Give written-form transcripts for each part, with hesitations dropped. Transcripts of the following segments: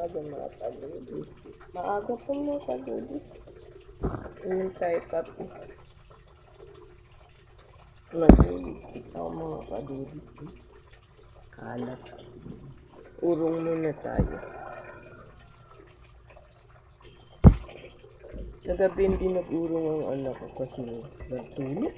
umaga mga kadudis. Maaga po mga kadudis. Inom tayo kape. Nag-iigit ako mga kadudis. Kalat. Urong muna tayo. Nagabi hindi nag-urong ang anak ko kasi nagtulog.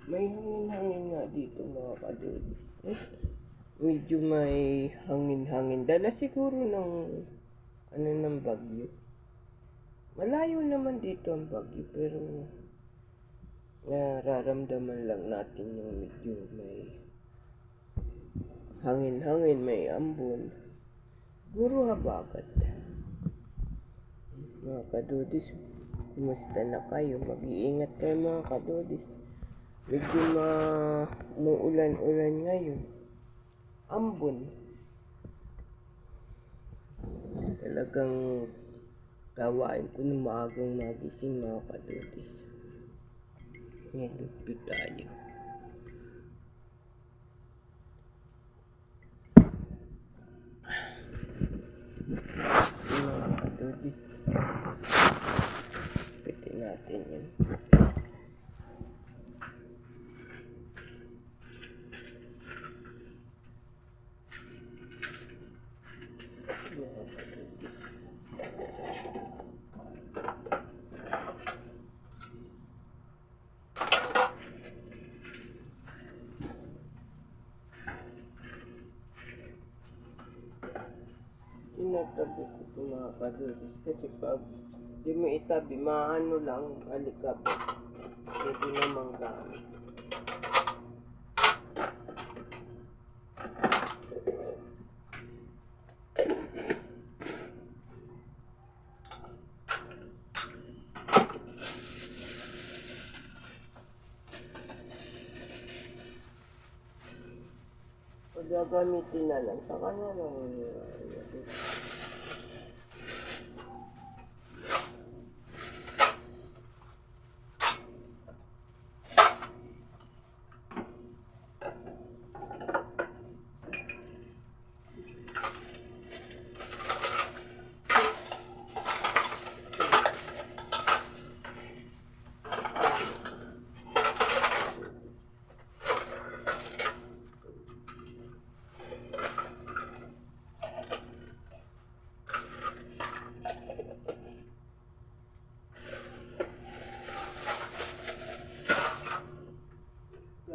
May hangin-hangin nga dito mga kadudis. Medyo may hangin-hangin. Dala siguro ng ng bagyo. Malayo naman dito ang bagyo pero nararamdaman lang natin yung medyo may hangin-hangin, may ambon. Siguro habagat. Mga kadudis, kumusta na kayo? Mag-iingat kayo mga kadudis. Medyo umuulan-ulan ngayon. Ambon. Talagang gawain ko ng maagang magising mga kadudis. Nagupit tayo. Mga kadudis. Pitin natin yan. Tinatabi ko ito mga kadudis kasi pag di mo itabi, maano lang alikab. Pwede namang gamit. Pag gagamitin na lang, saka na lang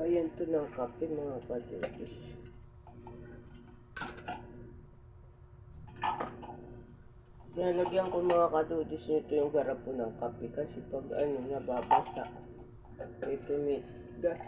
Ayan to ng kape mga kadudis. Nalagyan ko mga kadudis nito yung garapo ng kape kasi pag nababasa. Ito may gas.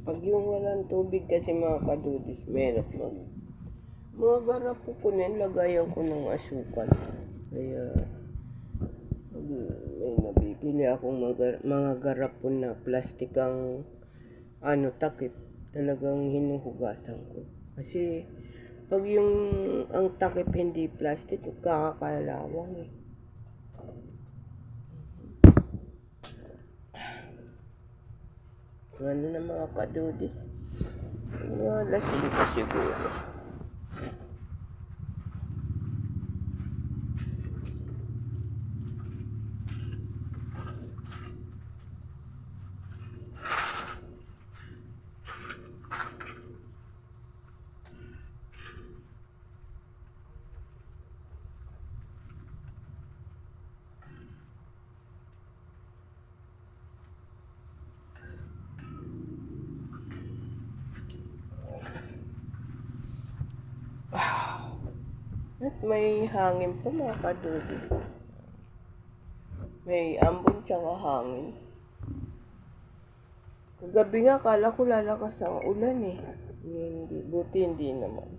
Pag yung walang tubig kasi mga kadudis, meron mga garapo ko na lagayan ko ng asukal. Kaya pag may nabibili akong mga garapon na plastic ang takip, talagang hinuhugasan ko. Kasi pag yung ang takip hindi plastic, kakakalawang eh. Ano na mga kadudis? Lasing ko siguro. At may hangin pa mga kadudis. May ambon tsaka hangin. Kagabi nga kala ko lalakas ang ulan eh. Hindi, buti hindi naman.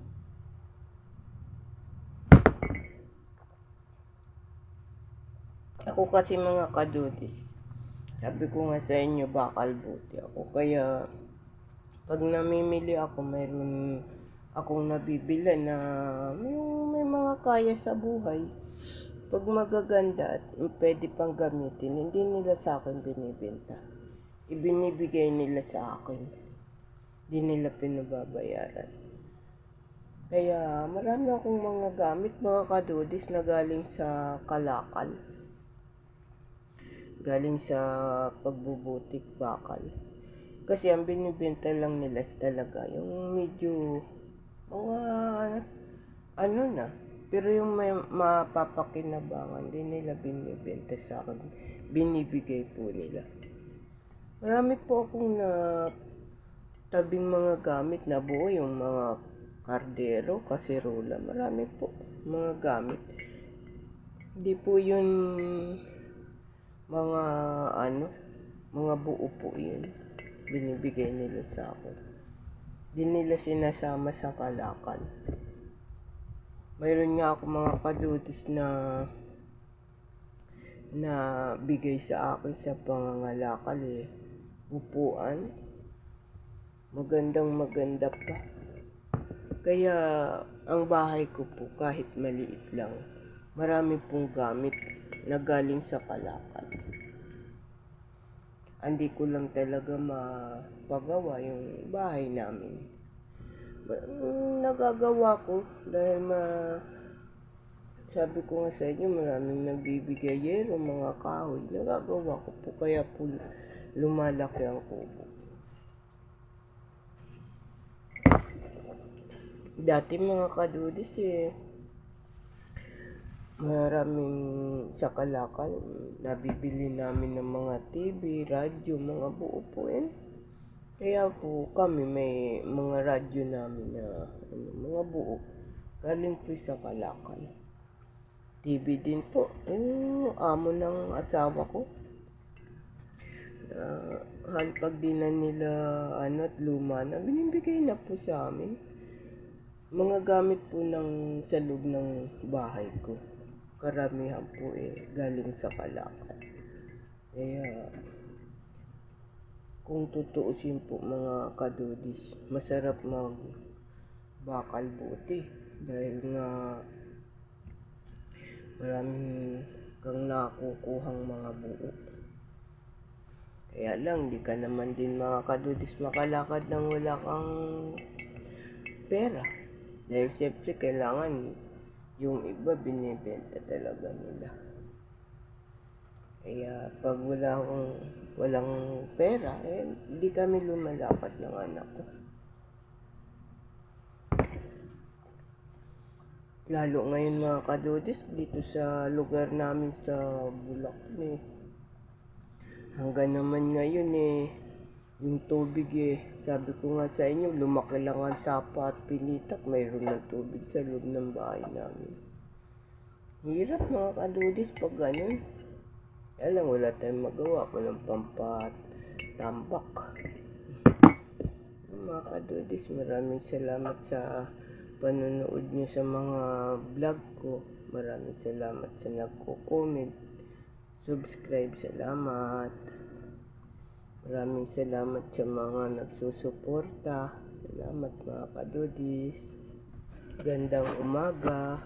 Ako kasi mga kadudis, sabi ko nga sa inyo bakal buti ako. Kaya pag namimili ako, mayroon akong nabibila na may mga kaya sa buhay. Pag magaganda at pwede pang gamitin, hindi nila sa akin binibenta. Ibinibigay nila sa akin. Hindi nila pinababayaran. Kaya marami akong mga gamit, mga kadudis, na galing sa kalakal. Galing sa pagbubutik bakal. Kasi ang binibenta lang nila talaga yung medyo mga na. Pero yung may mapapakinabangan, din nila binibenta sa akin. Binibigay po nila. Marami po akong tabing mga gamit na buo, yung mga kardero, kaserola. Marami po mga gamit. Hindi po yun mga buo po yun. Binibigay nila sa akin. Di nila sinasama sa kalakal. Mayroon nga ako mga kadudis na bigay sa akin sa pangangalakal eh. Upuan. Maganda pa. Kaya ang bahay ko po kahit maliit lang, marami pong gamit na galing sa kalakal. Hindi ko lang talaga mapagawa yung bahay namin. Nagagawa ko dahil sabi ko nga sa inyo, maraming nagbibigay yero, mga kahoy. Nagagawa ko po, kaya po lumalaki ang kubo. Dati mga kadudis maraming sa kalakal, nabibili namin ng mga TV, radyo, mga buo po yan. Kaya po kami may mga radyo namin na mga buo. Galing po sa kalakal. TV din po. Yung amo ng asawa ko. Pag di na nila at luma na, binibigay na po sa amin. Mga gamit po sa loob ng bahay ko. Karamihan po galing sa kalakal. Kaya kung tutuusin po mga kadudis, masarap bakal buti. Dahil nga maraming kang nakukuhang mga buo. Kaya lang, di ka naman din mga kadudis makalakad nang wala kang pera. Dahil siyempre kailangan yung iba binibenta talaga nila. Kaya pag walang pera, hindi kami lumalakad ng anak ko. Lalo ngayon mga kadudis, dito sa lugar namin sa Bulacan hanggang naman ngayon yung tubig sabi ko nga sa inyo, lumaki lang ang sapa at pinitak, mayroon ng tubig sa loob ng bahay namin. Hirap mga kadudis pag ganun. Kaya lang wala tayong magawa, walang pampatambak. Mga kadudis, maraming salamat sa panonood nyo sa mga vlog ko. Maraming salamat sa nagko-comment, subscribe, salamat. Maraming salamat sa mga nagsusuporta. Salamat mga kadudis. Gandang umaga.